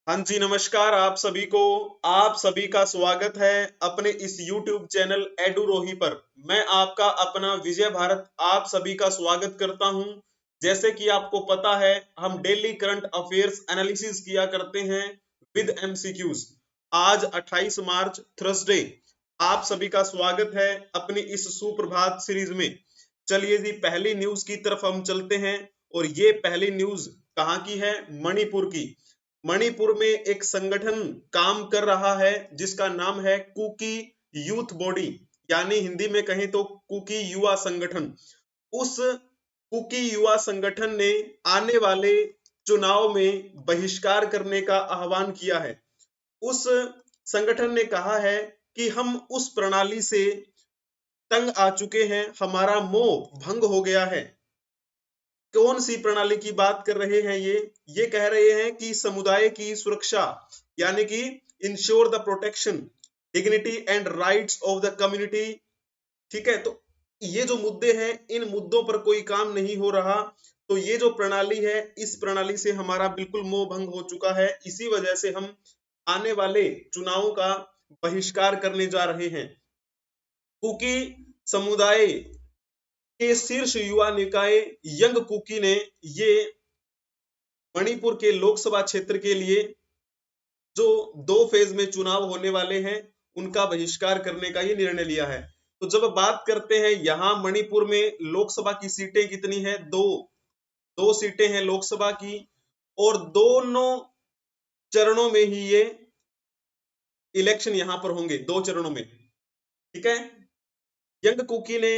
हाँ जी, नमस्कार आप सभी का स्वागत है अपने इस YouTube चैनल एडुरोही पर। मैं आपका अपना विजय भारत आप सभी का स्वागत करता हूं। जैसे कि आपको पता है, हम डेली करंट अफेयर्स एनालिसिस किया करते हैं विद एमसीक्यूज। आज 28 मार्च थर्सडे आप सभी का स्वागत है अपनी इस सुप्रभात सीरीज में। चलिए जी, पहली न्यूज की तरफ हम चलते हैं और ये पहली न्यूज कहाँ की है? मणिपुर की। मणिपुर में एक संगठन काम कर रहा है जिसका नाम है कुकी यूथ बॉडी, यानी हिंदी में कहें तो कुकी युवा संगठन। उस कुकी युवा संगठन ने आने वाले चुनाव में बहिष्कार करने का आह्वान किया है। उस संगठन ने कहा है कि हम उस प्रणाली से तंग आ चुके हैं, हमारा मोह भंग हो गया है। कौन सी प्रणाली की बात कर रहे हैं? ये कह रहे हैं कि समुदाय की सुरक्षा, यानी कि ensure the protection dignity and rights of the community. ठीक है, तो ये जो मुद्दे हैं, इन मुद्दों पर कोई काम नहीं हो रहा। तो ये जो प्रणाली है, इस प्रणाली से हमारा बिल्कुल मोह भंग हो चुका है। इसी वजह से हम आने वाले चुनावों का बहिष्कार करने जा रहे हैं। कुकी समुदाय के शीर्ष युवा निकाय यंग कुकी ने ये मणिपुर के लोकसभा क्षेत्र के लिए जो 2 फेज में चुनाव होने वाले हैं, उनका बहिष्कार करने का ये निर्णय लिया है। तो जब बात करते हैं यहाँ मणिपुर में लोकसभा की सीटें कितनी है? दो सीटें हैं लोकसभा की, और दोनों चरणों में ही ये इलेक्शन यहाँ पर होंगे, 2 चरणों में। ठीक है, यंग कुकी ने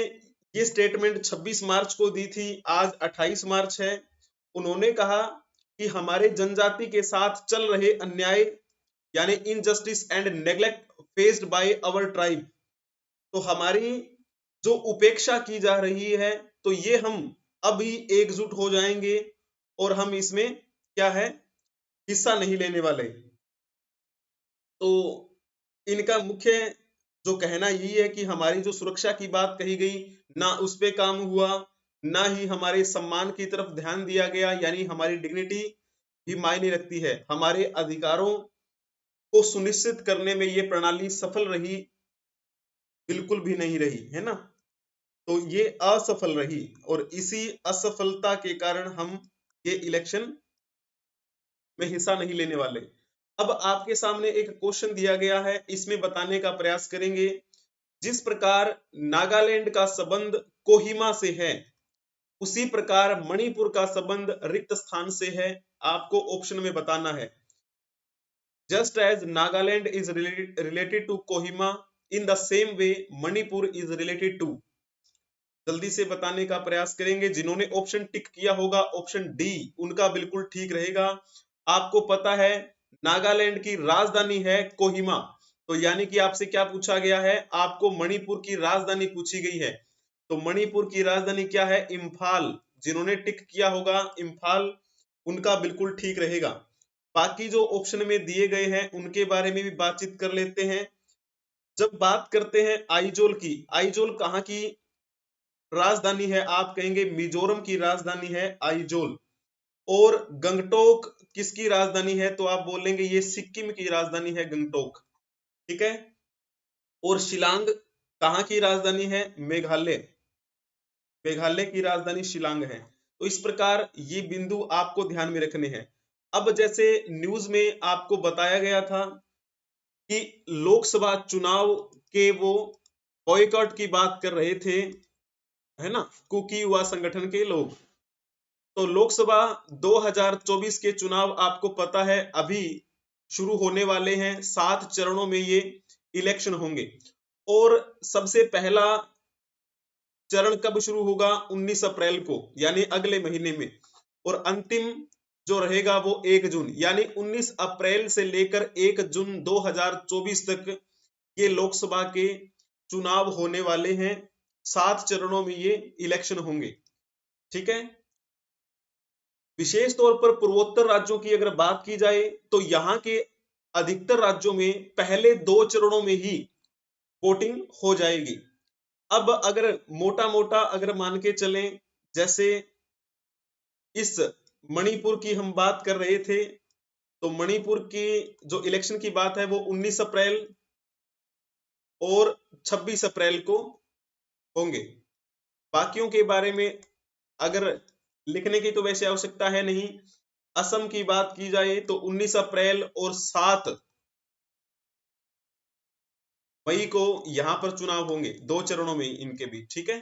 ये स्टेटमेंट 26 मार्च को दी थी, आज 28 मार्च है। उन्होंने कहा कि हमारे जनजाति के साथ चल रहे अन्याय, यानी injustice and neglect faced by our tribe, तो हमारी जो उपेक्षा की जा रही है, तो ये हम अभी एकजुट हो जाएंगे और हम इसमें क्या है, हिस्सा नहीं लेने वाले। तो इनका मुख्य जो कहना यही है कि हमारी जो सुरक्षा की बात कही गई, ना उस पे काम हुआ, ना ही हमारे सम्मान की तरफ ध्यान दिया गया, यानी हमारी डिग्निटी भी मायने रखती है। हमारे अधिकारों को सुनिश्चित करने में ये प्रणाली सफल रही? बिल्कुल भी नहीं रही, है ना। तो ये असफल रही और इसी असफलता के कारण हम ये इलेक्शन में हिस्सा नहीं लेने वाले। अब आपके सामने एक क्वेश्चन दिया गया है, इसमें बताने का प्रयास करेंगे। जिस प्रकार नागालैंड का संबंध कोहिमा से है, उसी प्रकार मणिपुर का संबंध रिक्त स्थान से है। आपको ऑप्शन में बताना है। Just as Nagaland is related to Kohima, in the same way Manipur is related to. जल्दी से बताने का प्रयास करेंगे। जिन्होंने ऑप्शन टिक किया होगा, ऑप्शन डी उनका बिल्कुल ठीक रहेगा। आपको पता है नागालैंड की राजधानी है कोहिमा, तो यानी कि आपसे क्या पूछा गया है? आपको मणिपुर की राजधानी पूछी गई है। तो मणिपुर की राजधानी क्या है? इम्फाल। जिन्होंने टिक किया होगा इम्फाल, उनका बिल्कुल ठीक रहेगा। बाकी जो ऑप्शन में दिए गए हैं उनके बारे में भी बातचीत कर लेते हैं। जब बात करते हैं आइजोल की, आइजोल कहाँ की राजधानी है? आप कहेंगे मिजोरम की राजधानी है आइजोल। और गंगटोक किसकी राजधानी है? तो आप बोलेंगे ये सिक्किम की राजधानी है गंगटोक। ठीक है, और शिलांग कहाँ की राजधानी है? मेघालय। मेघालय की राजधानी शिलांग है। तो इस प्रकार ये बिंदु आपको ध्यान में रखने हैं। अब जैसे न्यूज में आपको बताया गया था कि लोकसभा चुनाव के वो बॉयकॉट की बात कर रहे थे, है ना, कुकी युवा संगठन के लोग। तो लोकसभा 2024 के चुनाव आपको पता है अभी शुरू होने वाले हैं। 7 चरणों में ये इलेक्शन होंगे और सबसे पहला चरण कब शुरू होगा? 19 अप्रैल को, यानी अगले महीने में। और अंतिम जो रहेगा वो 1 जून, यानी 19 अप्रैल से लेकर 1 जून 2024 तक ये लोकसभा के चुनाव होने वाले हैं। 7 चरणों में ये इलेक्शन होंगे। ठीक है, विशेष तौर पर पूर्वोत्तर राज्यों की अगर बात की जाए तो यहाँ के अधिकतर राज्यों में पहले 2 चरणों में ही वोटिंग हो जाएगी। अब अगर मोटा मोटा अगर मान के चलें, जैसे इस मणिपुर की हम बात कर रहे थे, तो मणिपुर की जो इलेक्शन की बात है वो 19 अप्रैल और 26 अप्रैल को होंगे। बाकियों के बारे में अगर लिखने की तो वैसे आवश्यकता है नहीं। असम की बात की जाए तो 19 अप्रैल और 7 मई को यहां पर चुनाव होंगे, 2 चरणों में इनके बीच, ठीक है।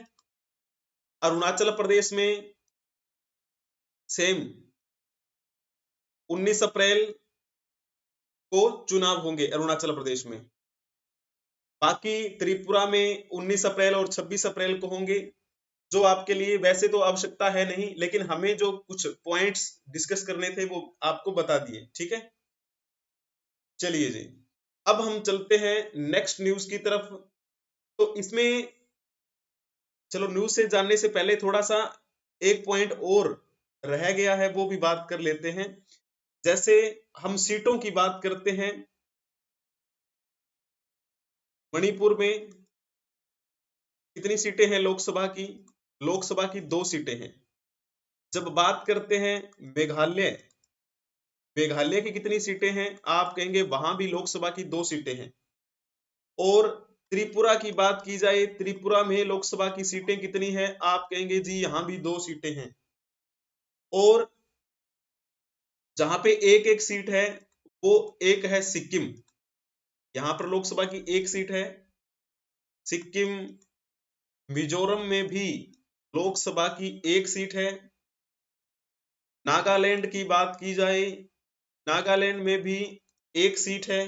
अरुणाचल प्रदेश में सेम 19 अप्रैल को चुनाव होंगे अरुणाचल प्रदेश में। बाकी त्रिपुरा में 19 अप्रैल और 26 अप्रैल को होंगे, जो आपके लिए वैसे तो आवश्यकता है नहीं, लेकिन हमें जो कुछ पॉइंट्स डिस्कस करने थे वो आपको बता दिए, ठीक है। चलिए जी, अब हम चलते हैं नेक्स्ट न्यूज की तरफ। तो इसमें चलो न्यूज से जानने से पहले थोड़ा सा एक पॉइंट और रह गया है, वो भी बात कर लेते हैं। जैसे हम सीटों की बात करते हैं, मणिपुर में कितनी सीटें हैं लोकसभा की? लोकसभा की 2 सीटें हैं। जब बात करते हैं मेघालय, मेघालय की कितनी सीटें हैं? आप कहेंगे वहां भी लोकसभा की 2 सीटें हैं। और त्रिपुरा की बात की जाए, त्रिपुरा में लोकसभा की सीटें कितनी हैं? आप कहेंगे जी यहां भी 2 सीटें हैं। और जहां पे एक एक सीट है वो एक है सिक्किम, यहां पर लोकसभा की 1 सीट है। सिक्किम, मिजोरम में भी लोकसभा की 1 सीट है। नागालैंड की बात की जाए, नागालैंड में भी 1 सीट है,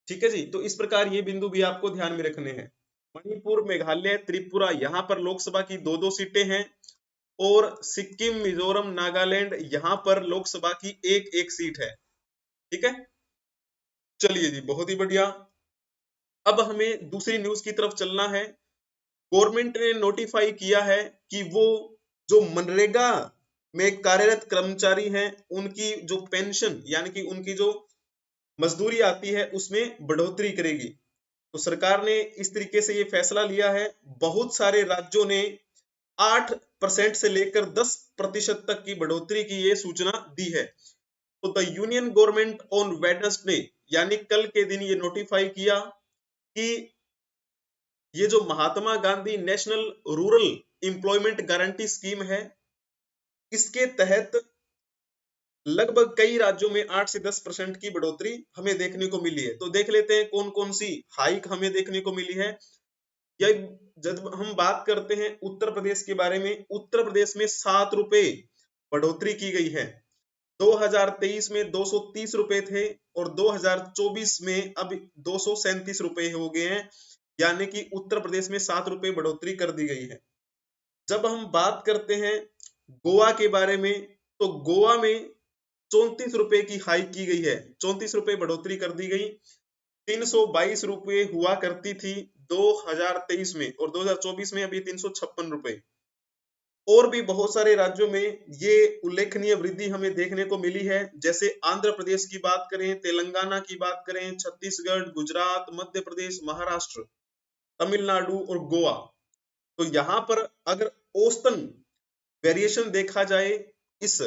ठीक है जी। तो इस प्रकार ये बिंदु भी आपको ध्यान में रखने हैं। मणिपुर, मेघालय, त्रिपुरा, यहां पर लोकसभा की 2-2 सीटें हैं। और सिक्किम, मिजोरम, नागालैंड, यहां पर लोकसभा की 1-1 सीट है, ठीक है। चलिए जी, बहुत ही बढ़िया। अब हमें दूसरी न्यूज की तरफ चलना है। गवर्नमेंट ने नोटिफाई किया है कि वो जो मनरेगा में कार्यरत कर्मचारी हैं उनकी जो पेंशन यानी कि उनकी जो मजदूरी आती है उसमें बढ़ोतरी करेगी। तो सरकार ने इस तरीके से ये फैसला लिया है। बहुत सारे राज्यों ने 8% से लेकर 10% तक की बढ़ोतरी की ये सूचना दी है। तो the union government on Wednesday यानी कल के दिन ये नोटिफाई किया कि ये जो Mahatma Gandhi national rural employment guarantee scheme है, इसके तहत लगभग कई राज्यों में 8 से 10% की बढ़ोतरी हमें देखने को मिली है। तो देख लेते हैं कौन कौन सी हाइक हमें देखने को मिली है। या जब हम बात करते हैं उत्तर प्रदेश के बारे में, उत्तर प्रदेश में 7 रुपए बढ़ोतरी की गई है। 2023 में 230 रुपए थे और 2024 में अब 237 रुपए हो गए हैं, यानी कि उत्तर प्रदेश में 7 रुपए बढ़ोतरी कर दी गई है। जब हम बात करते हैं गोवा के बारे में, तो गोवा में 34 रुपए की हाइक की गई है, 34 रुपए बढ़ोतरी कर दी गई। 322 रुपए हुआ करती थी 2023 में और 2024 में अभी 356 रुपए। और भी बहुत सारे राज्यों में ये उल्लेखनीय वृद्धि हमें देखने को मिली है। जैसे आंध्र प्रदेश की बात करें, तेलंगाना की बात करें, छत्तीसगढ़, गुजरात, मध्य प्रदेश, महाराष्ट्र, तमिलनाडु और गोवा। तो यहाँ पर अगर औसतन वेरिएशन देखा जाए इस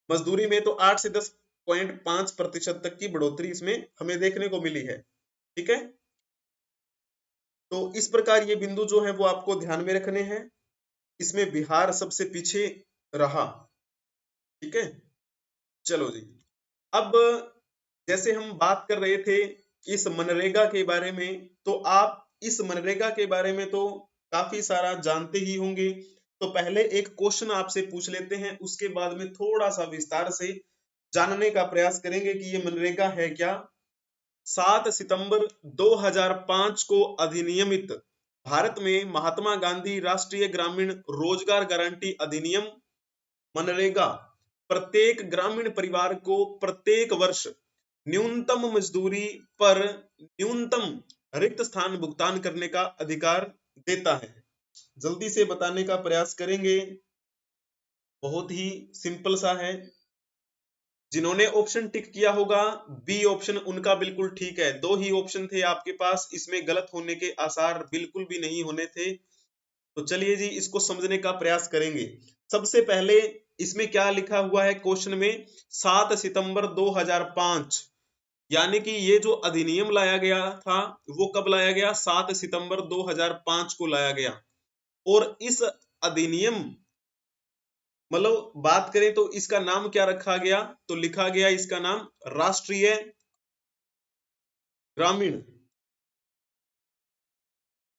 मजदूरी में, तो 8 से 10.5% तक की बढ़ोतरी इसमें हमें देखने को मिली है, ठीक है। तो इस प्रकार ये बिंदु जो है वो आपको ध्यान में रखने हैं। इसमें बिहार सबसे पीछे रहा, ठीक है। चलो जी, अब जैसे हम बात कर रहे थे इस मनरेगा के बारे में, तो आप इस मनरेगा के बारे में तो काफी सारा जानते ही होंगे। तो पहले एक क्वेश्चन आपसे पूछ लेते हैं, उसके बाद में थोड़ा सा विस्तार से जानने का प्रयास करेंगे कि ये मनरेगा है क्या। 7 सितंबर 2005 को अधिनियमित भारत में महात्मा गांधी राष्ट्रीय ग्रामीण रोजगार गारंटी अधिनियम मनरेगा प्रत्येक ग्रामीण परिवार को प्रत्येक वर्ष न्यूनतम मजदूरी पर न्यूनतम रिक्त स्थान भुगतान करने का अधिकार देता है। जल्दी से बताने का प्रयास करेंगे, बहुत ही सिंपल सा है। जिन्होंने ऑप्शन टिक किया होगा बी ऑप्शन उनका बिल्कुल ठीक है। 2 ही ऑप्शन थे आपके पास, इसमें गलत होने के आसार बिल्कुल भी नहीं होने थे। तो चलिए जी, इसको समझने का प्रयास करेंगे। सबसे पहले इसमें क्या लिखा हुआ है क्वेश्चन में, 7 सितंबर 2005, यानी कि ये जो अधिनियम लाया गया था वो कब लाया गया, 7 सितंबर 2005 को लाया गया। और इस अधिनियम मतलब बात करें तो इसका नाम क्या रखा गया, तो लिखा गया इसका नाम राष्ट्रीय ग्रामीण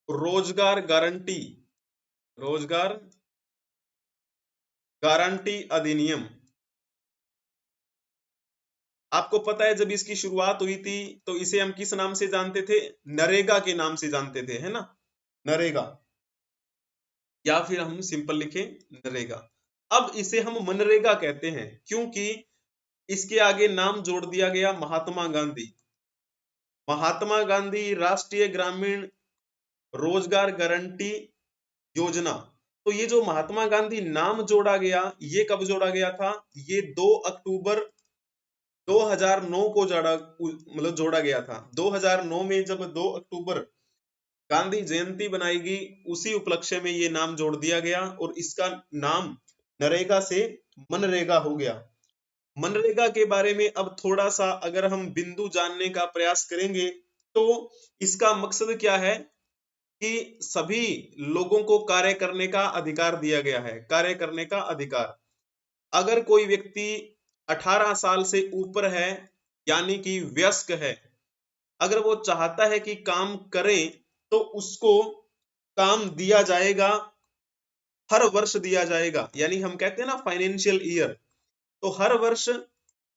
रोजगार गारंटी, रोजगार गारंटी अधिनियम। आपको पता है जब इसकी शुरुआत हुई थी तो इसे हम किस नाम से जानते थे, नरेगा के नाम से जानते थे, है ना, नरेगा, या फिर हम सिंपल लिखे नरेगा। अब इसे हम मनरेगा कहते हैं क्योंकि इसके आगे नाम जोड़ दिया गया महात्मा गांधी। महात्मा गांधी राष्ट्रीय ग्रामीण रोजगार गारंटी योजना। तो ये जो महात्मा गांधी नाम जोड़ा गया, ये कब जोड़ा गया था, ये 2 अक्टूबर 2009 को जोड़ा गया था। 2009 में जब 2 अक्टूबर गांधी जयंती बनाई गई, उसी उपलक्ष्य में ये नाम जोड़ दिया गया और इसका नाम नरेगा से मनरेगा हो गया। मनरेगा के बारे में अब थोड़ा सा अगर हम बिंदु जानने का प्रयास करेंगे तो इसका मकसद क्या है कि सभी लोगों को कार्य करने का अधिकार दिया गया है, कार्य करने का अधिकार। अगर कोई व्यक्ति 18 साल से ऊपर है यानी कि वयस्क है, अगर वो चाहता है कि काम करे तो उसको काम दिया जाएगा, हर वर्ष दिया जाएगा। यानी हम कहते हैं ना फाइनेंशियल ईयर, तो हर वर्ष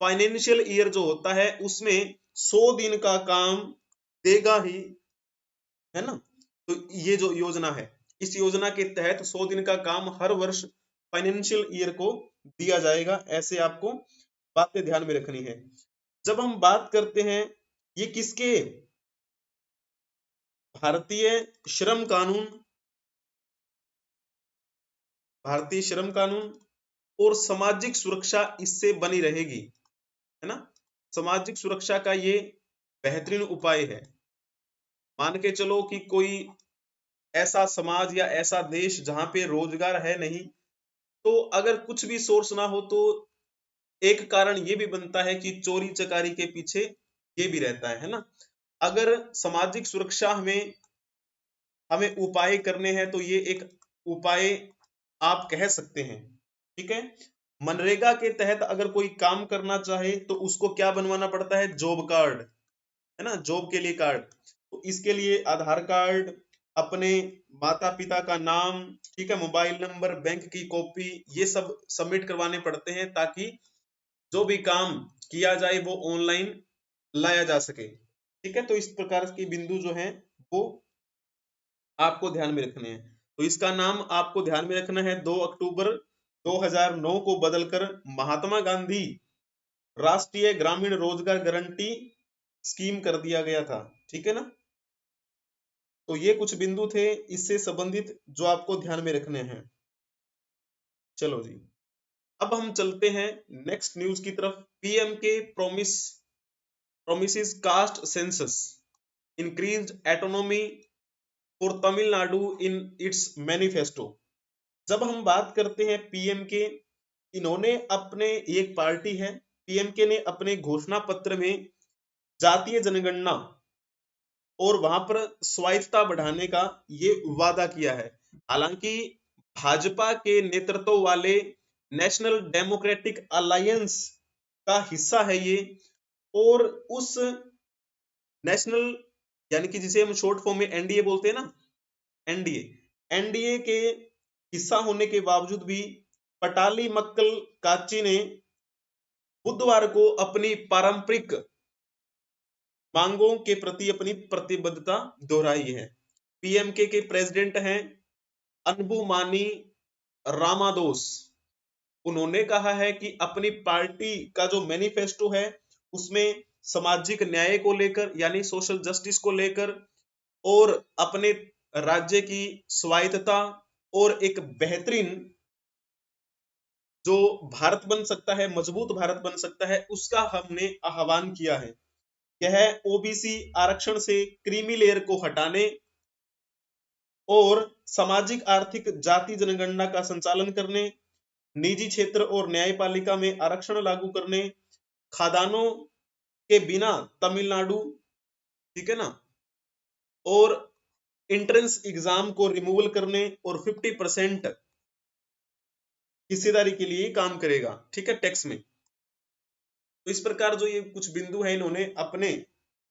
फाइनेंशियल ईयर जो होता है उसमें 100 दिन का काम देगा ही, है ना। तो ये जो योजना है, इस योजना के तहत 100 दिन का काम हर वर्ष फाइनेंशियल ईयर को दिया जाएगा। ऐसे आपको बातें ध्यान में रखनी है। जब हम बात करते हैं ये किसके, भारतीय श्रम कानून, भारतीय श्रम कानून और सामाजिक सुरक्षा इससे बनी रहेगी, है ना। सामाजिक सुरक्षा का ये बेहतरीन उपाय है। मान के चलो कि कोई ऐसा समाज या ऐसा देश जहां पे रोजगार है नहीं, तो अगर कुछ भी सोर्स ना हो तो एक कारण ये भी बनता है कि चोरी चकारी के पीछे ये भी रहता है ना। अगर सामाजिक सुरक्षा हमें उपाय करने हैं तो ये एक उपाय आप कह सकते हैं, ठीक है। मनरेगा के तहत अगर कोई काम करना चाहे तो उसको क्या बनवाना पड़ता है, जॉब कार्ड, है ना, जॉब के लिए कार्ड। तो इसके लिए आधार कार्ड, अपने माता पिता का नाम, ठीक है, मोबाइल नंबर, बैंक की कॉपी, ये सब सबमिट करवाने पड़ते हैं ताकि जो भी काम किया जाए वो ऑनलाइन लाया जा सके, ठीक है। तो इस प्रकार के बिंदु जो हैं वो आपको ध्यान में रखने हैं। तो इसका नाम आपको ध्यान में रखना है, 2 अक्टूबर 2009 को बदलकर महात्मा गांधी राष्ट्रीय ग्रामीण रोजगार गारंटी स्कीम कर दिया गया था, ठीक है ना। तो ये कुछ बिंदु थे इससे संबंधित जो आपको ध्यान में रखने हैं। चलो जी, अब हम चलते हैं नेक्स्ट न्यूज की तरफ। पीएम के promises caste census increased autonomy for Tamil Nadu in its manifesto. जब हम बात करते हैं पीएम के, इन्होंने अपने, एक पार्टी है पीएमके ने अपने घोषणा पत्र में जातीय जनगणना और वहां पर स्वायत्तता बढ़ाने का ये वादा किया है। हालांकि भाजपा के नेतृत्व वाले नेशनल डेमोक्रेटिक अलायंस का हिस्सा है ये, और उस नेशनल यानी कि जिसे हम शॉर्ट फॉर्म में एनडीए बोलते हैं ना, एनडीए, एनडीए के हिस्सा होने के बावजूद भी पटाली मक्कल काची ने बुधवार को अपनी पारंपरिक मांगों के प्रति अपनी प्रतिबद्धता दोहराई है। पीएमके के प्रेसिडेंट हैं अनबुमानी रामादोस। उन्होंने कहा है कि अपनी पार्टी का जो मैनिफेस्टो है उसमें सामाजिक न्याय को लेकर यानी सोशल जस्टिस को लेकर और अपने राज्य की स्वायत्तता और एक बेहतरीन जो भारत बन सकता है, मजबूत भारत बन सकता है, उसका हमने आह्वान किया है। यह ओबीसी आरक्षण से क्रीमी लेयर को हटाने और सामाजिक आर्थिक जाति जनगणना का संचालन करने निजी क्षेत्र और न्यायपालिका में आरक्षण लागू करने, खादानों के बिना तमिलनाडु, ठीक है ना, और एंट्रेंस एग्जाम को रिमूवल करने और 50% हिस्सेदारी के लिए काम करेगा, ठीक है, टैक्स में। तो इस प्रकार जो ये कुछ बिंदु है इन्होंने अपने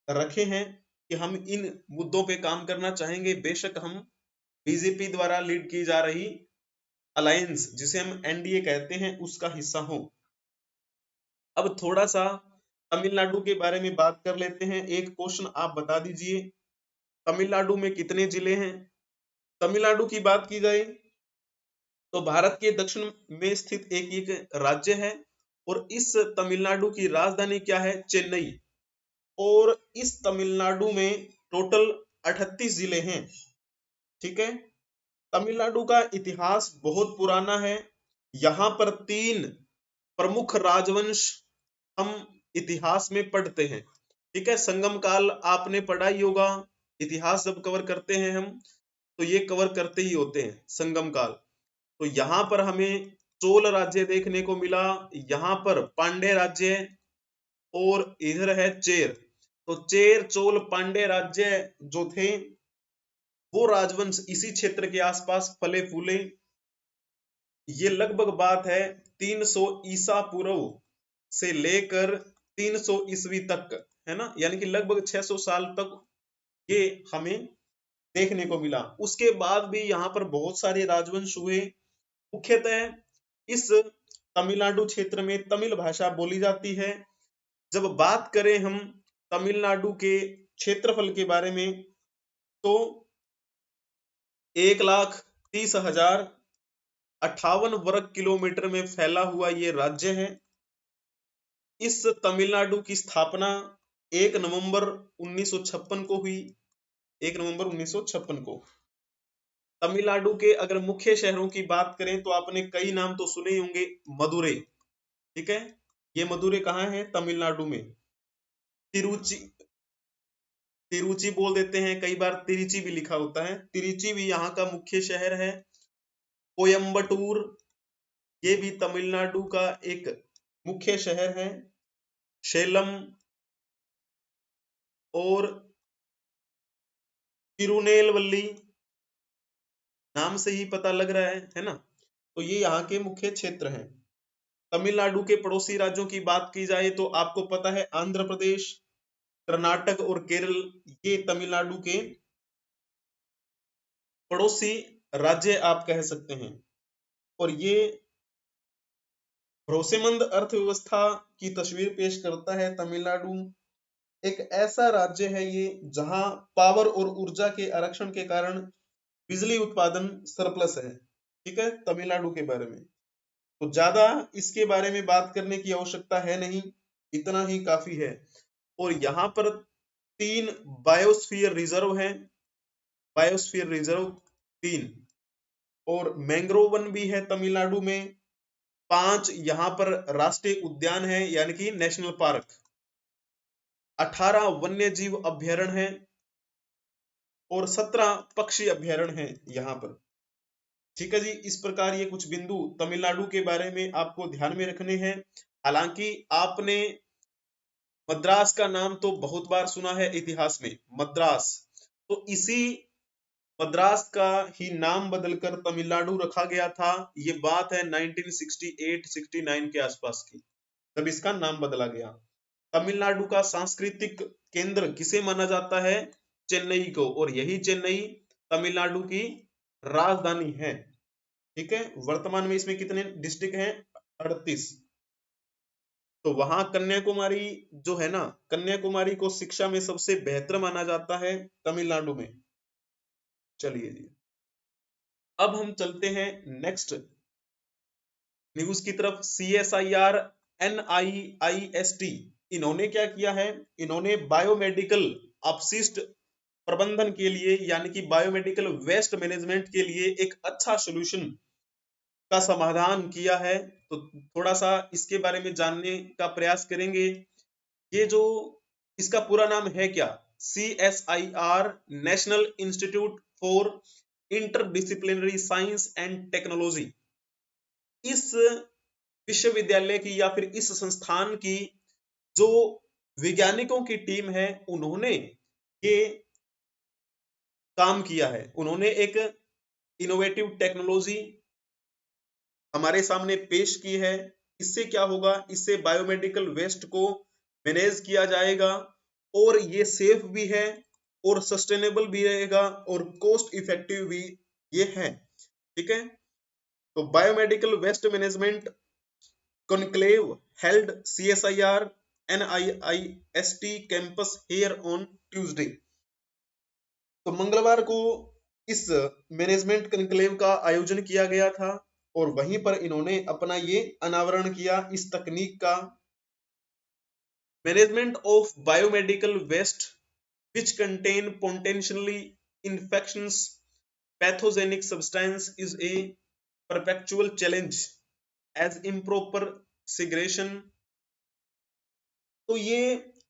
रखे हैं कि हम इन मुद्दों पे काम करना चाहेंगे, बेशक हम बीजेपी द्वारा लीड की जा रही अलायंस जिसे हम एनडीए कहते हैं उसका हिस्सा हो। अब थोड़ा सा तमिलनाडु के बारे में बात कर लेते हैं। एक क्वेश्चन आप बता दीजिए, तमिलनाडु में कितने जिले हैं? तमिलनाडु की बात की जाए तो भारत के दक्षिण में स्थित एक राज्य है और इस तमिलनाडु की राजधानी क्या है? चेन्नई। और इस तमिलनाडु में टोटल 38 जिले हैं, ठीक है। तमिलनाडु का इतिहास बहुत पुराना है। यहाँ पर 3 प्रमुख राजवंश हम इतिहास में पढ़ते हैं, ठीक है। संगम काल आपने पढ़ा ही होगा, इतिहास जब कवर करते हैं हम तो ये कवर करते ही होते हैं संगम काल। तो यहाँ पर हमें चोल राज्य देखने को मिला, यहाँ पर पांड्य राज्य और इधर है चेर। तो चेर, चोल, पांड्य राज्य जो थे वो राजवंश इसी क्षेत्र के आसपास फले फूले। ये लगभग बात है 300 ईसा पूर्व से लेकर 300 ईस्वी तक, है ना, यानी कि लगभग 600 साल तक ये हमें देखने को मिला। उसके बाद भी यहाँ पर बहुत सारे राजवंश हुए। मुख्यतः इस तमिलनाडु क्षेत्र में तमिल भाषा बोली जाती है। जब बात करें हम तमिलनाडु के क्षेत्रफल के बारे में तो 1,30,058 वर्ग किलोमीटर में फैला हुआ ये राज्य है। इस तमिलनाडु की स्थापना 1 नवंबर 1956 को हुई, 1 नवंबर 1956 को। तमिलनाडु के अगर मुख्य शहरों की बात करें तो आपने कई नाम तो सुने होंगे। मदुरै, ठीक है, ये मदुरै कहाँ है? तमिलनाडु में। तिरुचि, तिरुचि बोल देते हैं, कई बार तिरुचि भी लिखा होता है, तिरुचि भी यहाँ का मुख्य शहर है। कोयम्बटूर, ये भी तमिलनाडु का एक मुख्य शहर है। सेलम और तिरुनेलवेली, नाम से ही पता लग रहा है ना। तो ये यहाँ के मुख्य क्षेत्र हैं। तमिलनाडु के पड़ोसी राज्यों की बात की जाए तो आपको पता है आंध्र प्रदेश, कर्नाटक और केरल ये तमिलनाडु के पड़ोसी राज्य आप कह सकते हैं। और ये भरोसेमंद अर्थव्यवस्था की तस्वीर पेश करता है। तमिलनाडु एक ऐसा राज्य है ये जहां पावर और ऊर्जा के आरक्षण के कारण बिजली उत्पादन सरप्लस है, ठीक है, तमिलनाडु के बारे में। तो ज्यादा इसके बारे में बात करने की आवश्यकता है नहीं, इतना ही काफी है। और यहाँ पर 3 बायोस्फीयर रिजर्व हैं, बायोस्फीयर रिजर्व 3, और मैंग्रोव वन भी है तमिलनाडु में। 5 यहाँ पर राष्ट्रीय उद्यान है यानी कि नेशनल पार्क। 18 वन्य जीव अभ्यारण्य है और 17 पक्षी अभ्यारण्य है यहाँ पर, ठीक है जी। इस प्रकार ये कुछ बिंदु तमिलनाडु के बारे में आपको ध्यान में रखने हैं। हालांकि आपने मद्रास का नाम तो बहुत बार सुना है इतिहास में, मद्रास, तो इसी मद्रास का ही नाम बदलकर तमिलनाडु रखा गया था। ये बात है 1968-69 के आसपास की, तब इसका नाम बदला गया। तमिलनाडु का सांस्कृतिक केंद्र किसे माना जाता है? चेन्नई को, और यही चेन्नई तमिलनाडु की राजधानी है, ठीक है। वर्तमान में इसमें कितने डिस्ट्रिक्ट हैं? 38। तो वहां कन्याकुमारी जो है ना, कन्याकुमारी को शिक्षा में सबसे बेहतर माना जाता है तमिलनाडु में। चलिए जी, अब हम चलते हैं नेक्स्ट न्यूज की तरफ। CSIR NIIST इन्होंने क्या किया है? इन्होंने बायोमेडिकल अपशिष्ट प्रबंधन के लिए यानी कि बायोमेडिकल वेस्ट मैनेजमेंट के लिए एक अच्छा सॉल्यूशन का समाधान किया है। तो थोड़ा सा इसके बारे में जानने का प्रयास करेंगे। ये जो इसका पूरा नाम है क्या? CSIR national institute for interdisciplinary science and technology. इस विश्वविद्यालय की या फिर इस संस्थान की जो वैज्ञानिकों की टीम है, उन्होंने ये काम किया है। उन्होंने एक इनोवेटिव टेक्नोलॉजी हमारे सामने पेश की है। इससे क्या होगा, इससे बायोमेडिकल वेस्ट को मैनेज किया जाएगा और ये सेफ भी है और सस्टेनेबल भी रहेगा और कॉस्ट इफेक्टिव भी ये है। ठीक है, तो biomedical waste management conclave held CSIR NIIST campus here on Tuesday. तो मंगलवार को इस मैनेजमेंट कॉन्क्लेव का आयोजन किया गया था और वहीं पर इन्होंने अपना ये अनावरण किया इस तकनीक का। Management of biomedical waste which contain potentially infectious pathogenic substance is a perpetual challenge as improper segregation। तो ये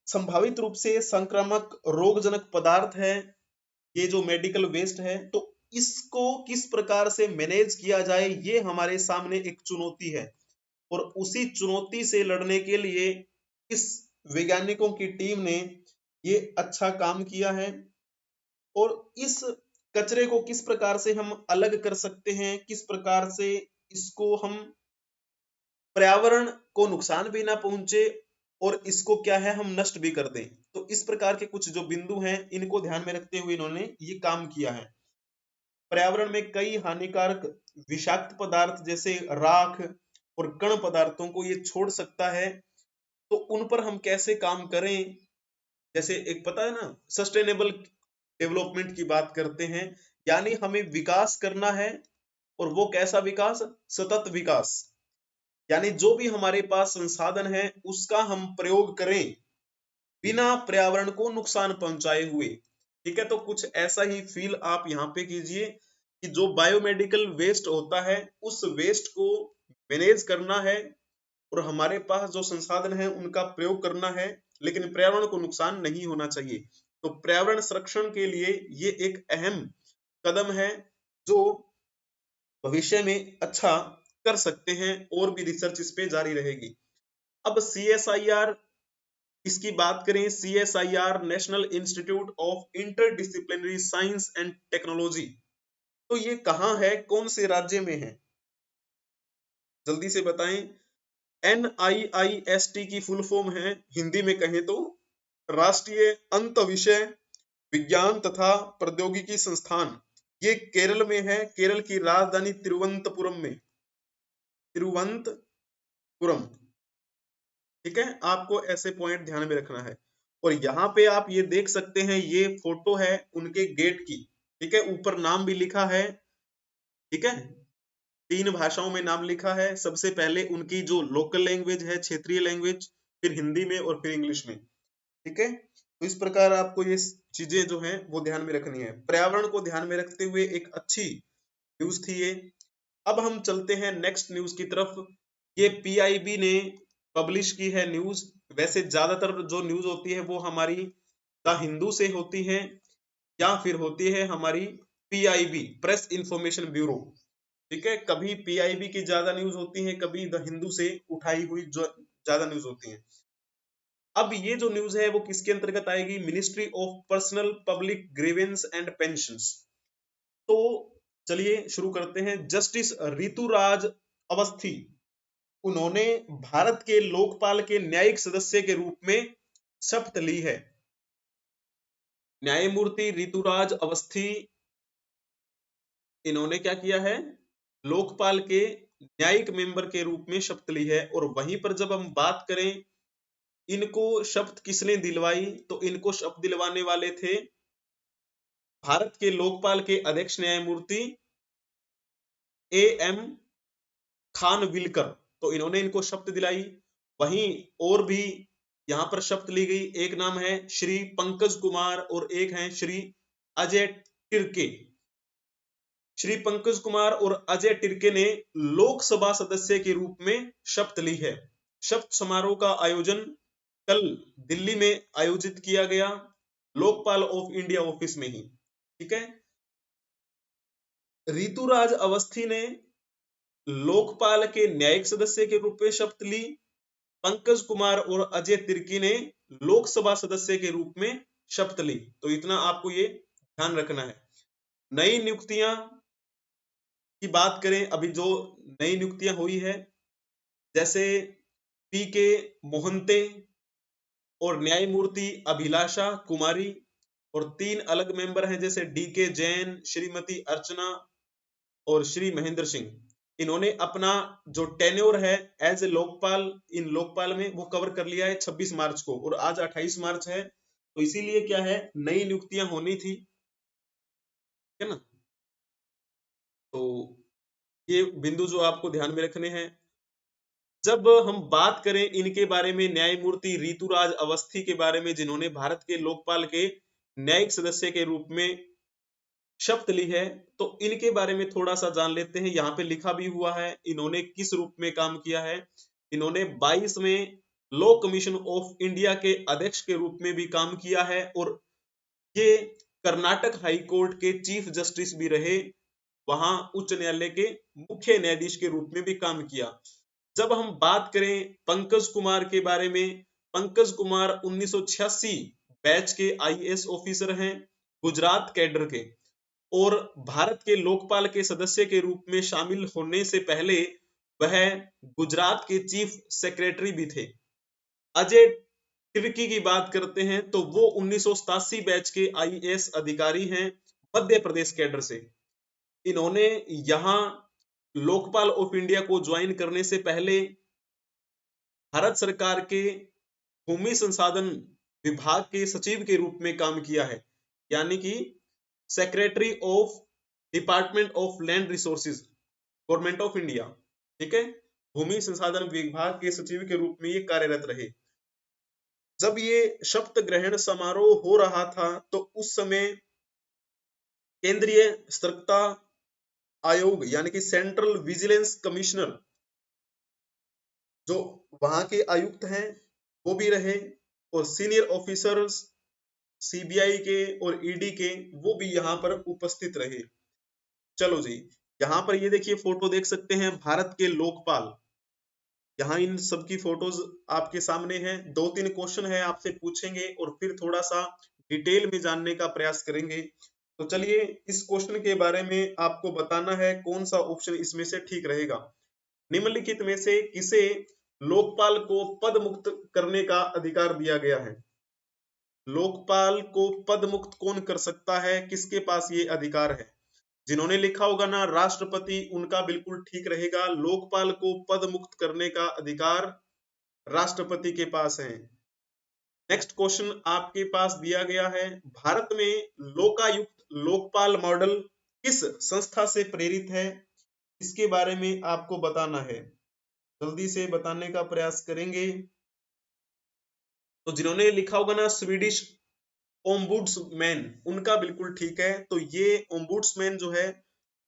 संभावित रूप से संक्रामक रोगजनक पदार्थ है, ये जो मेडिकल वेस्ट है, तो इसको किस प्रकार से मैनेज किया जाए, ये हमारे सामने एक चुनौती है और उसी चुनौती से लड़ने के लिए इस वैज्ञानिकों की टीम ने ये अच्छा काम किया है। और इस कचरे को किस प्रकार से हम अलग कर सकते हैं, किस प्रकार से इसको हम पर्यावरण को नुकसान भी ना पहुंचे और इसको क्या है हम नष्ट भी कर दें। तो इस प्रकार के कुछ जो बिंदु हैं, इनको ध्यान में रखते हुए इन्होंने ये काम किया है। पर्यावरण में कई हानिकारक विषाक्त पदार्थ जैसे राख और कण पदार्थों को ये छोड़ सकता है, तो उन पर हम कैसे काम करें। जैसे एक पता है ना, सस्टेनेबल डेवलपमेंट की बात करते हैं, यानी हमें विकास करना है और वो कैसा विकास, सतत विकास, यानी जो भी हमारे पास संसाधन है उसका हम प्रयोग करें बिना पर्यावरण को नुकसान पहुंचाए हुए। ठीक है, तो कुछ ऐसा ही फील आप यहाँ पे कीजिए कि जो बायोमेडिकल वेस्ट होता है उस वेस्ट को मैनेज करना है और हमारे पास जो संसाधन है उनका प्रयोग करना है, लेकिन पर्यावरण को नुकसान नहीं होना चाहिए। तो पर्यावरण संरक्षण के लिए ये एक अहम कदम है जो भविष्य में अच्छा कर सकते हैं और भी रिसर्च इस पे जारी रहेगी। अब CSIR इसकी बात करें, CSIR national institute of interdisciplinary science and technology, तो ये कहाँ है, कौन से राज्य में है, जल्दी से बताएं। NIIST की फुल फॉर्म है, हिंदी में कहें तो राष्ट्रीय अंत विषय विज्ञान तथा प्रौद्योगिकी संस्थान। ये केरल में है, केरल की राजधानी तिरुवनंतपुरम में, तिरुवनंतपुरम। ठीक है, आपको ऐसे पॉइंट ध्यान में रखना है। और यहाँ पे आप ये देख सकते हैं, ये फोटो है उनके गेट की। ठीक है, ऊपर नाम भी लिखा है। ठीक है, 3 भाषाओं में नाम लिखा है। सबसे पहले उनकी जो लोकल लैंग्वेज है, क्षेत्रीय लैंग्वेज, फिर हिंदी में और फिर इंग्लिश में। ठीक है, तो इस प्रकार आपको ये चीजें जो हैं वो ध्यान में रखनी है। पर्यावरण को ध्यान में रखते हुए एक अच्छी न्यूज थी ये। अब हम चलते हैं नेक्स्ट न्यूज की तरफ। ये PIB ने पब्लिश की है न्यूज। वैसे ज्यादातर जो न्यूज होती है वो हमारी द हिंदू से होती है या फिर होती है हमारी PIB, प्रेस इंफॉर्मेशन ब्यूरो। ठीक है, कभी PIB की ज्यादा न्यूज होती है, कभी द हिंदू से उठाई हुई जो ज्यादा न्यूज होती है। अब ये जो न्यूज है वो किसके अंतर्गत आएगी, ministry of personnel public grievance and pensions. तो चलिए शुरू करते हैं। जस्टिस ऋतुराज अवस्थी, उन्होंने भारत के लोकपाल के न्यायिक सदस्य के रूप में शपथ ली है। न्यायमूर्ति ऋतुराज अवस्थी, इन्होंने क्या किया है, लोकपाल के न्यायिक मेंबर के रूप में शपथ ली है। और वहीं पर जब हम बात करें इनको शपथ किसने दिलवाई, तो इनको शपथ दिलवाने वाले थे भारत के लोकपाल के अध्यक्ष न्यायमूर्ति AM खानविलकर, तो इन्होंने इनको शपथ दिलाई। वहीं और भी यहां पर शपथ ली गई। एक नाम है श्री पंकज कुमार और एक है श्री अजय टिर्के। श्री पंकज कुमार और अजय टिर्के ने लोकसभा सदस्य के रूप में शपथ ली है। शपथ समारोह का आयोजन कल दिल्ली में आयोजित किया गया, लोकपाल ऑफ इंडिया ऑफिस में ही। ठीक है, ऋतुराज अवस्थी ने लोकपाल के न्यायिक सदस्य के रूप में शपथ ली। पंकज कुमार और अजय तिर्की ने लोकसभा सदस्य के रूप में शपथ ली। तो इतना आपको ये ध्यान रखना है। नई नियुक्तियां की बात करें, अभी जो नई नियुक्तियां हुई है, जैसे पी के मोहंते और न्यायमूर्ति अभिलाषा कुमारी, और 3 अलग मेंबर हैं जैसे डी के जैन, श्रीमती अर्चना और श्री महेंद्र सिंह। इन्होंने अपना जो टेन्योर है एज ए लोकपाल, इन लोकपाल में वो कवर कर लिया है 26 मार्च को, और आज 28 मार्च है, तो इसीलिए क्या है, नई नियुक्तियां होनी थी, है ना। तो ये बिंदु जो आपको ध्यान में रखने हैं। जब हम बात करें इनके बारे में, न्यायमूर्ति ऋतुराज अवस्थी के बारे में, जिन्होंने भारत के लोकपाल के न्यायिक सदस्य के रूप में शपथ ली है, तो इनके बारे में थोड़ा सा जान लेते हैं। यहाँ पे लिखा भी हुआ है इन्होंने किस रूप में काम किया है। इन्होंने 22 में लॉ कमीशन ऑफ इंडिया के अध्यक्ष के रूप में भी काम किया है, और ये कर्नाटक हाई कोर्ट के चीफ जस्टिस भी रहे, वहां उच्च न्यायालय के मुख्य न्यायाधीश के रूप में भी काम किया। जब हम बात करें पंकज कुमार के बारे में, पंकज कुमार 1986 बैच के आईएएस ऑफिसर हैं, गुजरात कैडर के, और भारत के लोकपाल के सदस्य के रूप में शामिल होने से पहले वह गुजरात के चीफ सेक्रेटरी भी थे। अजय तिर्की की बात करते हैं तो वो 1987 बैच के आईएएस अधिकारी हैं, मध्य प्रदेश कैडर से। इन्होंने यहां लोकपाल ऑफ इंडिया को ज्वाइन करने से पहले भारत सरकार के भूमि संसाधन विभाग के सचिव के रूप में काम किया है, यानी कि secretary of department of land resources, government of India, ठीक है, भूमि संसाधन विभाग के सचिव के रूप में ये कार्यरत रहे। जब ये शपथ ग्रहण समारोह हो रहा था तो उस समय केंद्रीय सतर्कता आयोग यानी कि सेंट्रल विजिलेंस कमिश्नर, जो वहां के आयुक्त हैं, वो भी रहे, और सीनियर ऑफिसर्स सीबीआई के और ईडी के वो भी यहाँ पर उपस्थित रहे। चलो जी, यहाँ पर ये देखिए फोटो देख सकते हैं भारत के लोकपाल, यहाँ इन सबकी फोटोज आपके सामने हैं। 2-3 क्वेश्चन है आपसे पूछेंगे और फिर थोड़ा सा डिटेल में जानने का प्रयास करेंगे। तो चलिए, इस क्वेश्चन के बारे में आपको बताना है कौन सा ऑप्शन इसमें से ठीक रहेगा। निम्नलिखित में से किसे लोकपाल को पद मुक्त करने का अधिकार दिया गया है? लोकपाल को पद मुक्त कौन कर सकता है, किसके पास ये अधिकार है? जिन्होंने लिखा होगा ना राष्ट्रपति, उनका बिल्कुल ठीक रहेगा। लोकपाल को पद मुक्त करने का अधिकार राष्ट्रपति के पास है। नेक्स्ट क्वेश्चन आपके पास दिया गया है, भारत में लोकायुक्त लोकपाल मॉडल किस संस्था से प्रेरित है? इसके बारे में आपको बताना है, जल्दी से बताने का प्रयास करेंगे। तो जिन्होंने लिखा होगा ना स्वीडिश ओम्बुड्समैन, उनका बिल्कुल ठीक है। तो ये ओम्बुड्समैन जो है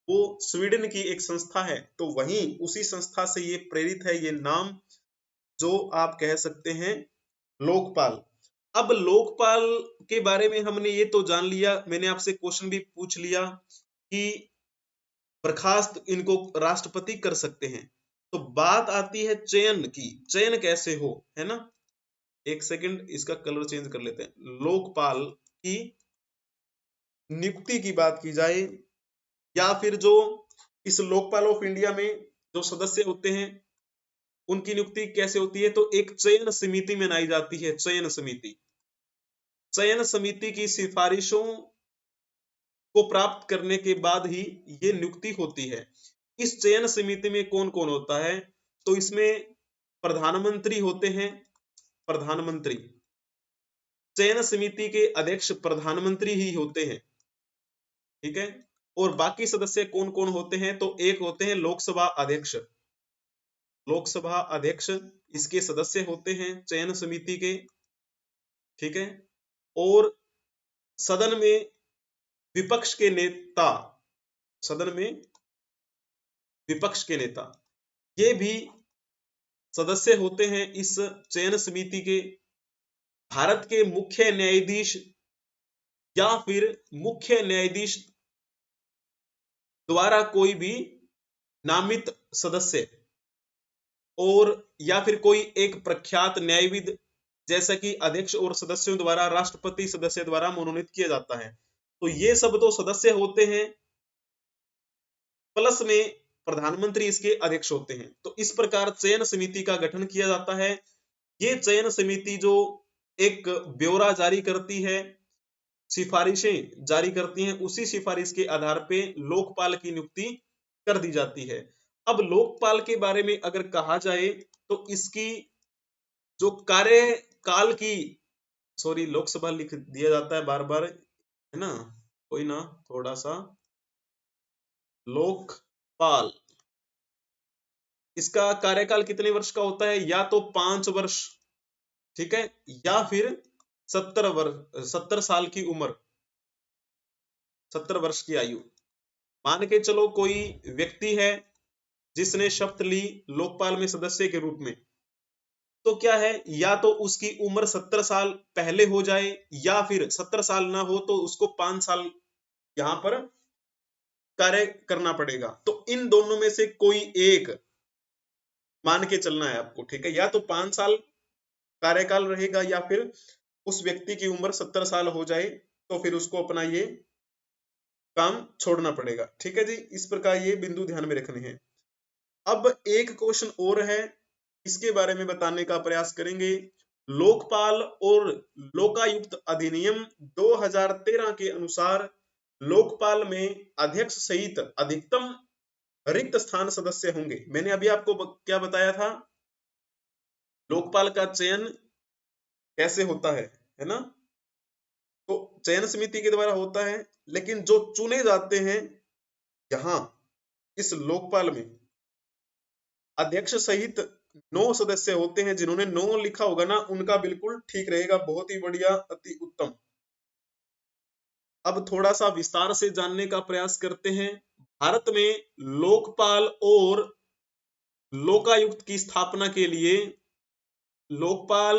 वो स्वीडन की एक संस्था है, तो वहीं उसी संस्था से ये प्रेरित है ये नाम, जो आप कह सकते हैं लोकपाल। अब लोकपाल के बारे में हमने ये तो जान लिया, मैंने आपसे क्वेश्चन भी पूछ लिया कि बर्खास्त इनको राष्ट्रपति कर सकते हैं। तो बात आती है चयन की, चयन कैसे हो, है ना। एक सेकंड, इसका कलर चेंज कर लेते हैं। लोकपाल की नियुक्ति की बात की जाए, या फिर जो इस लोकपाल ऑफ इंडिया में जो सदस्य होते हैं उनकी नियुक्ति कैसे होती है, तो एक चयन समिति में बनाई जाती है। चयन समिति, चयन समिति की सिफारिशों को प्राप्त करने के बाद ही ये नियुक्ति होती है। इस चयन समिति में कौन कौन होता है, तो इसमें प्रधानमंत्री होते हैं, प्रधानमंत्री। चयन समिति के अध्यक्ष प्रधानमंत्री ही होते हैं, ठीक है। और बाकी सदस्य कौन कौन होते हैं, तो एक होते हैं लोकसभा अध्यक्ष, लोकसभा अध्यक्ष इसके सदस्य होते हैं चयन समिति के, ठीक है। और सदन में विपक्ष के नेता, सदन में विपक्ष के नेता ये भी सदस्य होते हैं इस चयन समिति के। भारत के मुख्य न्यायाधीश या फिर मुख्य न्यायाधीश द्वारा कोई भी नामित सदस्य और या फिर कोई एक प्रख्यात न्यायविद जैसा कि अध्यक्ष और सदस्यों द्वारा राष्ट्रपति सदस्य द्वारा मनोनीत किया जाता है। तो ये सब तो सदस्य होते हैं, प्लस में प्रधानमंत्री इसके अध्यक्ष होते हैं। तो इस प्रकार चयन समिति का गठन किया जाता है। ये चयन समिति जो एक ब्यौरा जारी करती है, सिफारिशें जारी करती हैं, उसी सिफारिश के आधार पे लोकपाल की नियुक्ति कर दी जाती है। अब लोकपाल के बारे में अगर कहा जाए तो इसकी जो कार्यकाल की, सॉरी लोकसभा लिख दिया जाता है बार बार, है ना, कोई ना, थोड़ा सा, लोकपाल, इसका कार्यकाल कितने वर्ष का होता है? या तो 5 वर्ष, ठीक है, या फिर 70 साल की उम्र, 70 वर्ष की आयु। मान के चलो कोई व्यक्ति है जिसने शपथ ली लोकपाल में सदस्य के रूप में, तो क्या है, या तो उसकी उम्र 70 साल पहले हो जाए या फिर 70 साल ना हो तो उसको 5 साल यहां पर कार्य करना पड़ेगा। तो इन दोनों में से कोई एक मान के चलना है आपको, ठीक है, या तो 5 साल कार्यकाल रहेगा या फिर उस व्यक्ति की उम्र 70 साल हो जाए तो फिर उसको अपना ये काम छोड़ना पड़ेगा, ठीक है जी। इस प्रकार ये बिंदु ध्यान में रखने हैं। अब एक क्वेश्चन और है, इसके बारे में बताने का प्रयास करेंगे। लोकपाल और लोकायुक्त अधिनियम 2013 के अनुसार लोकपाल में अध्यक्ष सहित अधिकतम रिक्त स्थान सदस्य होंगे। मैंने अभी आपको क्या बताया था, लोकपाल का चयन कैसे होता है ना, तो चयन समिति के द्वारा होता है, लेकिन जो चुने जाते हैं यहां इस लोकपाल में अध्यक्ष सहित 9 सदस्य होते हैं। जिन्होंने 9 लिखा होगा ना उनका बिल्कुल ठीक रहेगा, बहुत ही बढ़िया, अति उत्तम। अब थोड़ा सा विस्तार से जानने का प्रयास करते हैं। भारत में लोकपाल और लोकायुक्त की स्थापना के लिए लोकपाल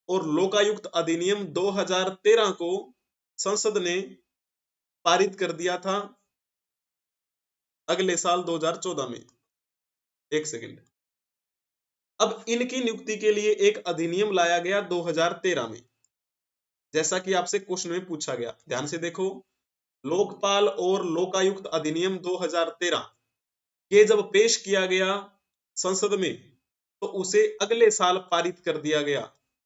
और लोकायुक्त अधिनियम 2013 को संसद ने पारित कर दिया था अगले साल 2014 में। एक सेकंड, अब इनकी नियुक्ति के लिए एक अधिनियम लाया गया 2013 में, जैसा कि आपसे क्वेश्चन में पूछा गया। ध्यान से देखो, लोकपाल और लोकायुक्त अधिनियम 2013 ये जब पेश किया गया संसद में तो उसे अगले साल पारित कर दिया गया,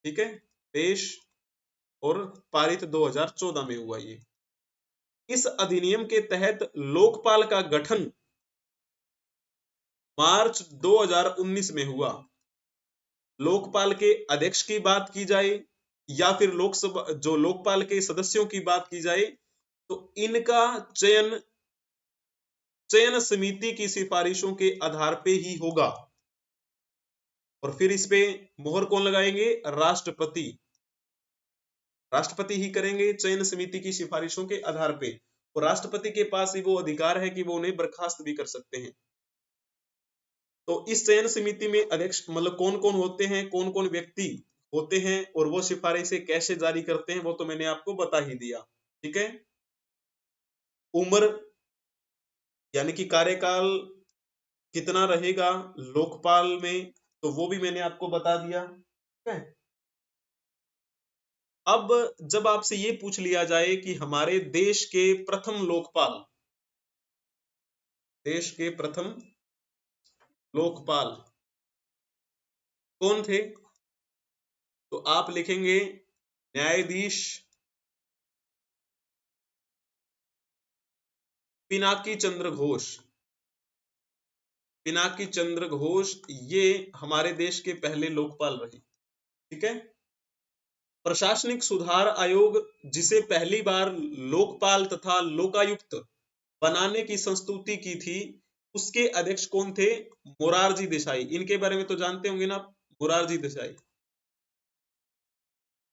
ठीक है, पेश और पारित 2014 में हुआ ये। इस अधिनियम के तहत लोकपाल का गठन मार्च 2019 में हुआ। लोकपाल के अध्यक्ष की बात की जाए या फिर लोकसभा जो लोकपाल के सदस्यों की बात की जाए तो इनका चयन समिति की सिफारिशों के आधार पे ही होगा, और फिर इस पे मोहर कौन लगाएंगे? राष्ट्रपति। राष्ट्रपति ही करेंगे चयन समिति की सिफारिशों के आधार पे, और राष्ट्रपति के पास ही वो अधिकार है कि वो उन्हें बर्खास्त भी कर सकते हैं। तो इस चयन समिति में अध्यक्ष मतलब कौन कौन होते हैं, कौन कौन व्यक्ति होते हैं और वो सिफारिशें कैसे जारी करते हैं वो तो मैंने आपको बता ही दिया, ठीक है। उम्र यानी कि कार्यकाल कितना रहेगा लोकपाल में तो वो भी मैंने आपको बता दिया, ठीक है। अब जब आपसे ये पूछ लिया जाए कि हमारे देश के प्रथम लोकपाल, देश के प्रथम लोकपाल कौन थे, तो आप लिखेंगे न्यायाधीश पिनाकी चंद्र घोष। पिनाकी चंद्र घोष ये हमारे देश के पहले लोकपाल रहे, ठीक है। प्रशासनिक सुधार आयोग जिसे पहली बार लोकपाल तथा लोकायुक्त बनाने की संस्तुति की थी, उसके अध्यक्ष कौन थे? मोरारजी देसाई। इनके बारे में तो जानते होंगे ना, मोरारजी देसाई,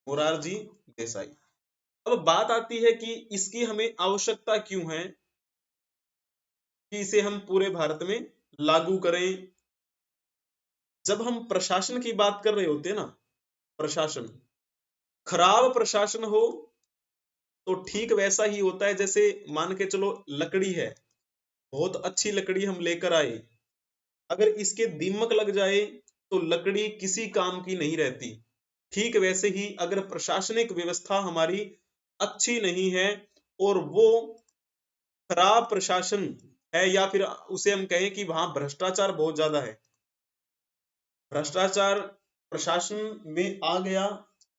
मोरारजी देसाई। अब बात आती है कि इसकी हमें आवश्यकता क्यों है कि इसे हम पूरे भारत में लागू करें। जब हम प्रशासन की बात कर रहे होते हैं ना, प्रशासन, खराब प्रशासन हो तो ठीक वैसा ही होता है जैसे मान के चलो लकड़ी है, बहुत अच्छी लकड़ी हम लेकर आए अगर इसके दीमक लग जाए तो लकड़ी किसी काम की नहीं रहती। ठीक वैसे ही अगर प्रशासनिक व्यवस्था हमारी अच्छी नहीं है और वो खराब प्रशासन है, या फिर उसे हम कहें कि वहां भ्रष्टाचार बहुत ज्यादा है, भ्रष्टाचार प्रशासन में आ गया,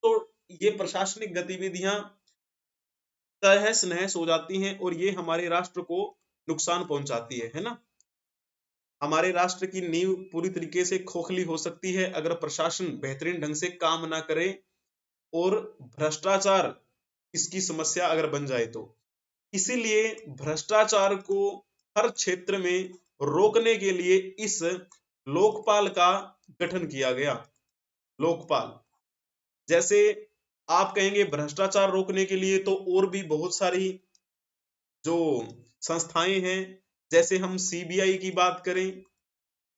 तो ये प्रशासनिक गतिविधियां तहस नहस हो जाती हैं और ये हमारे राष्ट्र को नुकसान पहुंचाती है ना। हमारे राष्ट्र की नींव पूरी तरीके से खोखली हो सकती है अगर प्रशासन बेहतरीन ढंग से काम ना करे और भ्रष्टाचार इसकी समस्या अगर बन जाए तो। इसीलिए भ्रष्टाचार को हर क्षेत्र में रोकने के लिए इस लोकपाल का गठन किया गया। लोकपाल, जैसे आप कहेंगे भ्रष्टाचार रोकने के लिए तो और भी बहुत सारी जो संस्थाएं हैं, जैसे हम सीबीआई की बात करें,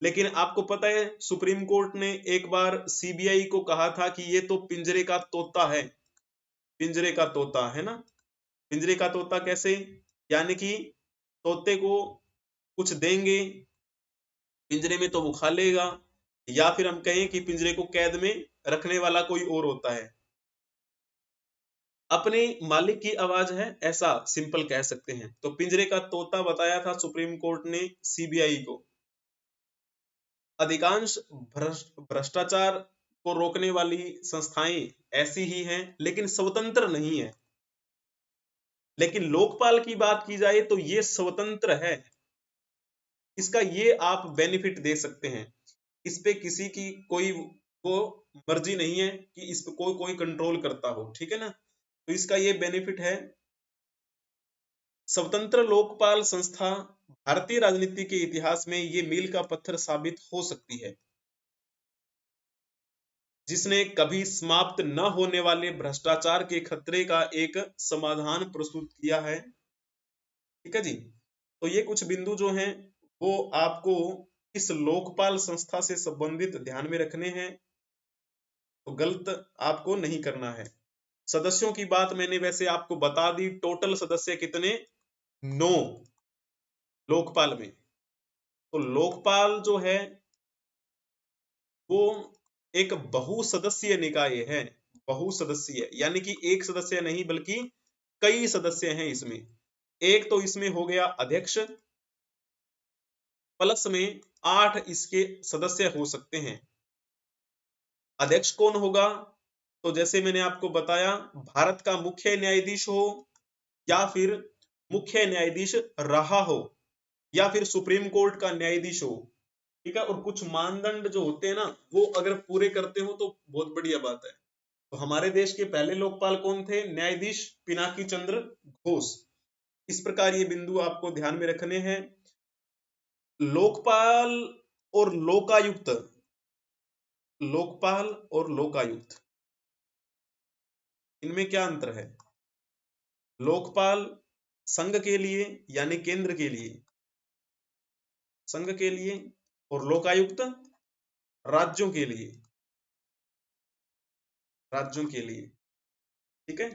लेकिन आपको पता है सुप्रीम कोर्ट ने एक बार सीबीआई को कहा था कि ये तो पिंजरे का तोता है। पिंजरे का तोता है ना। पिंजरे का तोता कैसे? यानी कि तोते को कुछ देंगे पिंजरे में तो वो खा लेगा, या फिर हम कहें कि पिंजरे को कैद में रखने वाला कोई और होता है, अपने मालिक की आवाज है, ऐसा सिंपल कह सकते हैं। तो पिंजरे का तोता बताया था सुप्रीम कोर्ट ने सीबीआई को। अधिकांश भ्रष्टाचार को रोकने वाली संस्थाएं ऐसी ही हैं, लेकिन स्वतंत्र नहीं है। लेकिन लोकपाल की बात की जाए तो ये स्वतंत्र है। इसका ये आप बेनिफिट दे सकते हैं, इस पे किसी की कोई वो मर्जी नहीं है कि इस पे कोई कोई कंट्रोल करता हो, ठीक है ना। तो इसका ये बेनिफिट है, स्वतंत्र लोकपाल संस्था भारतीय राजनीति के इतिहास में ये मील का पत्थर साबित हो सकती है, जिसने कभी समाप्त न होने वाले भ्रष्टाचार के खतरे का एक समाधान प्रस्तुत किया है। ठीक है जी। तो ये कुछ बिंदु जो हैं वो आपको इस लोकपाल संस्था से संबंधित ध्यान में रखने हैं, तो गलत आपको नहीं करना है। सदस्यों की बात मैंने वैसे आपको बता दी, टोटल सदस्य कितने? 9 लोकपाल में। तो लोकपाल जो है वो एक बहुसदस्यीय निकाय है। बहुसदस्यीय यानी कि एक सदस्य नहीं बल्कि कई सदस्य हैं इसमें। एक तो इसमें हो गया अध्यक्ष, प्लस में 8 इसके सदस्य हो सकते हैं। अध्यक्ष कौन होगा? तो जैसे मैंने आपको बताया, भारत का मुख्य न्यायाधीश हो, या फिर मुख्य न्यायाधीश रहा हो, या फिर सुप्रीम कोर्ट का न्यायाधीश हो। ठीक है। और कुछ मानदंड जो होते हैं ना, वो अगर पूरे करते हो तो बहुत बढ़िया बात है। तो हमारे देश के पहले लोकपाल कौन थे? न्यायाधीश पिनाकी चंद्र घोष। इस प्रकार ये बिंदु आपको ध्यान में रखने हैं। लोकपाल और लोकायुक्त, लोकपाल और लोकायुक्त, इनमें क्या अंतर है? लोकपाल संघ के लिए यानी केंद्र के लिए, संघ के लिए, और लोकायुक्त राज्यों के लिए, राज्यों के लिए। ठीक है।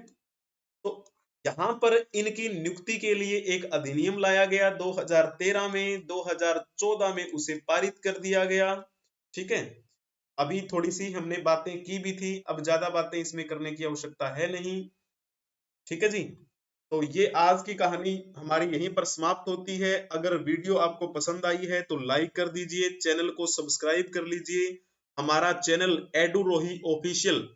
तो यहां पर इनकी नियुक्ति के लिए एक अधिनियम लाया गया 2013 में, 2014 में उसे पारित कर दिया गया। ठीक है। अभी थोड़ी सी हमने बातें की भी थी, अब ज्यादा बातें इसमें करने की आवश्यकता है नहीं। ठीक है जी। तो ये आज की कहानी हमारी यहीं पर समाप्त होती है। अगर वीडियो आपको पसंद आई है तो लाइक कर दीजिए, चैनल को सब्सक्राइब कर लीजिए। हमारा चैनल एडुरोही ऑफिशियल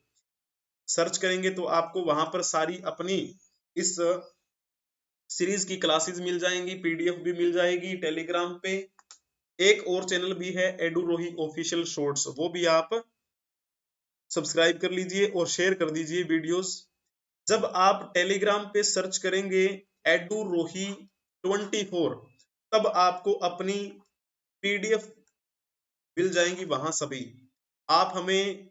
सर्च करेंगे तो आपको वहां पर सारी अपनी इस सीरीज की क्लासेस मिल जाएंगी, पीडीएफ भी मिल जाएगी। टेलीग्राम पे एक और चैनल भी है एडुरोही ऑफिशियल शॉर्ट्स, वो भी आप सब्सक्राइब कर लीजिए और शेयर कर दीजिए वीडियोस। जब आप टेलीग्राम पे सर्च करेंगे एडुरोही 24, तब आपको अपनी पीडीएफ मिल जाएंगी वहां सभी। आप हमें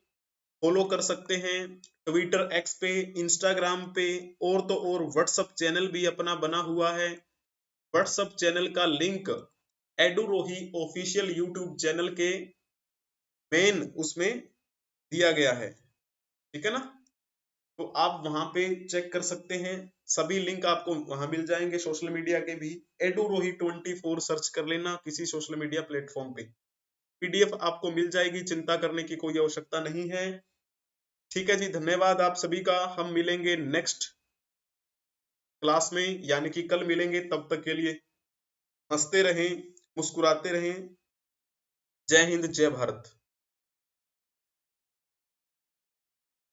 फॉलो कर सकते हैं ट्विटर, एक्स पे, इंस्टाग्राम पे, और तो और व्हाट्सएप चैनल भी अपना बना हुआ है। व्हाट्सएप चैनल का लिंक एडुरोही ऑफिशियल यूट्यूब चैनल के मेन उसमें दिया गया है। ठीक है ना। तो आप वहां पे चेक कर सकते हैं, सभी लिंक आपको वहां मिल जाएंगे। सोशल मीडिया के भी एडुरोही 24 सर्च कर लेना किसी सोशल मीडिया प्लेटफॉर्म पे। पीडीएफ आपको मिल जाएगी, चिंता करने की कोई आवश्यकता नहीं है। ठीक है जी, धन्यवाद आप सभी का। हम मिलेंगे नेक्स्ट क्लास में, यानी कि कल मिलेंगे। तब तक के लिए हंसते रहें, मुस्कुराते रहें। जय हिंद, जय भारत।